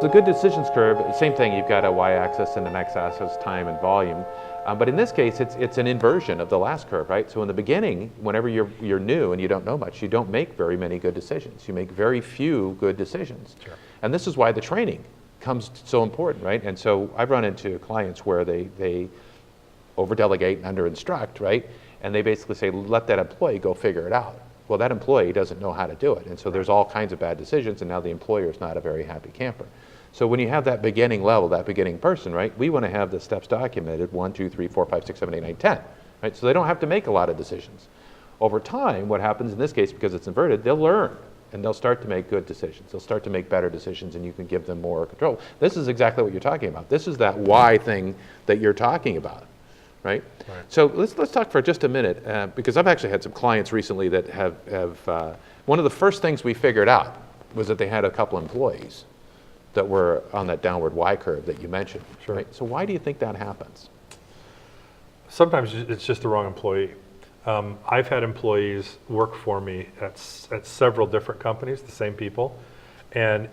The good decisions curve, same thing, you've got a y-axis and an x-axis, time and volume. But in this case, it's an inversion of the last curve, right? So in the beginning, whenever you're new and you don't know much, you don't make very many good decisions. You make very few good decisions. Sure. And this is why the training comes so important, right? And so I've run into clients where they over-delegate and under-instruct, right? And they basically say, let that employee go figure it out. Well, that employee doesn't know how to do it. And so there's all kinds of bad decisions, and now the employer is not a very happy camper. So when you have that beginning level, that beginning person, right, we want to have the steps documented 1, 2, 3, 4, 5, 6, 7, 8, 9, 10, right? So they don't have to make a lot of decisions. Over time, what happens in this case, because it's inverted, they'll learn and they'll start to make good decisions. They'll start to make better decisions, and you can give them more control. This is exactly what you're talking about. This is that why thing that you're talking about, right? So let's talk for just a minute, because I've actually had some clients recently that have one of the first things we figured out was that they had a couple employees that were on that downward Y curve that you mentioned. Sure. Right? So why do you think that happens? Sometimes it's just the wrong employee. I've had employees work for me at several different companies, the same people, and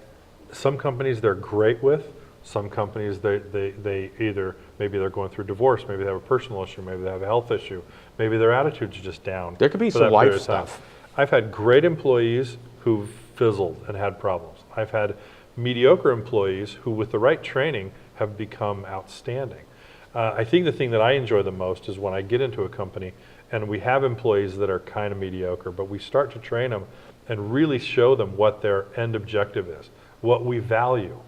some companies they're great with, some companies they either, maybe they're going through divorce, maybe they have a personal issue, maybe they have a health issue, maybe their attitude's just down. There could be some life stuff. I've had great employees who've fizzled and had problems. I've had mediocre employees who, with the right training, have become outstanding. I think the thing that I enjoy the most is when I get into a company and we have employees that are kind of mediocre, but we start to train them and really show them what their end objective is, what we value.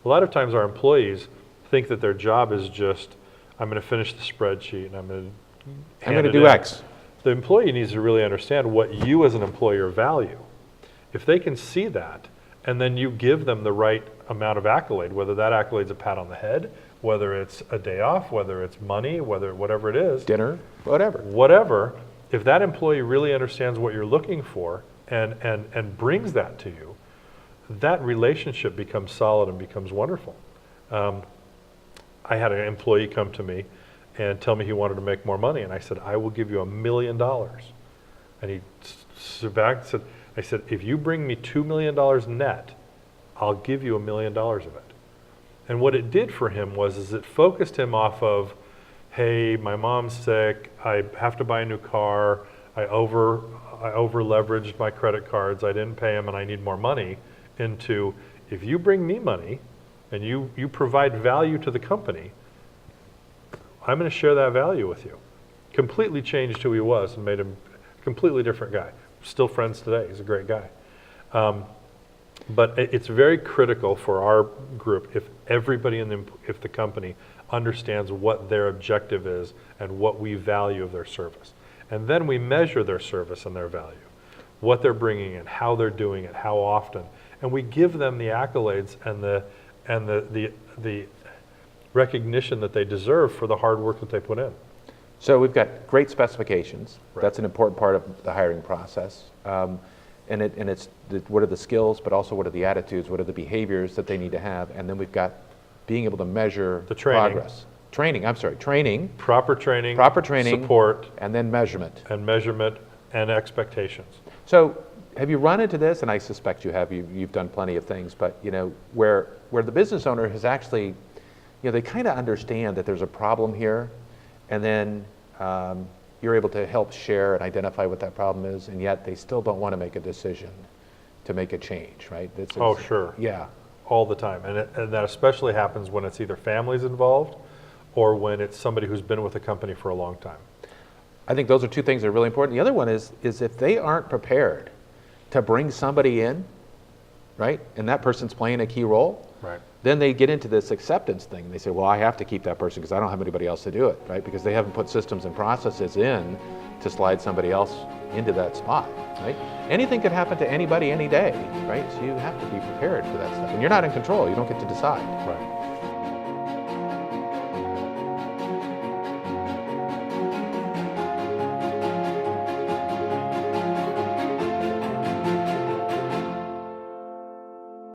A lot of times our employees think that their job is just, I'm going to finish the spreadsheet and I'm going to do X. The employee needs to really understand what you as an employer value. If they can see that, and then you give them the right amount of accolade, whether that accolade's a pat on the head, whether it's a day off, whether it's money, whatever it is. Dinner, whatever. Whatever, if that employee really understands what you're looking for and brings that to you, that relationship becomes solid and becomes wonderful. I had an employee come to me and tell me he wanted to make more money, and I said, I will give you $1 million. And he stood back and said, I said, if you bring me $2 million net, I'll give you $1 million of it. And what it did for him was it focused him off of, hey, my mom's sick, I have to buy a new car, I over leveraged my credit cards, I didn't pay them and I need more money, into if you bring me money and you provide value to the company, I'm going to share that value with you. Completely changed who he was and made him a completely different guy. Still friends today. He's a great guy. But it's very critical for our group if everybody if the company understands what their objective is and what we value of their service. And then we measure their service and their value, what they're bringing in, how they're doing it, how often. And we give them the accolades and the recognition that they deserve for the hard work that they put in. So we've got great specifications. Right. That's an important part of the hiring process. And it's what are the skills, but also what are the attitudes, what are the behaviors that they need to have, and then we've got being able to measure the training. Progress. Training. Proper training. Support. And then measurement. And expectations. So have you run into this, and I suspect you have, you've done plenty of things, but where the business owner has actually, they kind of understand that there's a problem here, and then you're able to help share and identify what that problem is, and yet they still don't want to make a decision to make a change, right? Oh, sure. Yeah. All the time. And that especially happens when it's either families involved or when it's somebody who's been with the company for a long time. I think those are two things that are really important. The other one is if they aren't prepared to bring somebody in, right, and that person's playing a key role, right, then they get into this acceptance thing. They say, well, I have to keep that person because I don't have anybody else to do it, right? Because they haven't put systems and processes in to slide somebody else into that spot, right? Anything could happen to anybody any day, right? So you have to be prepared for that stuff. And you're not in control. You don't get to decide. Right.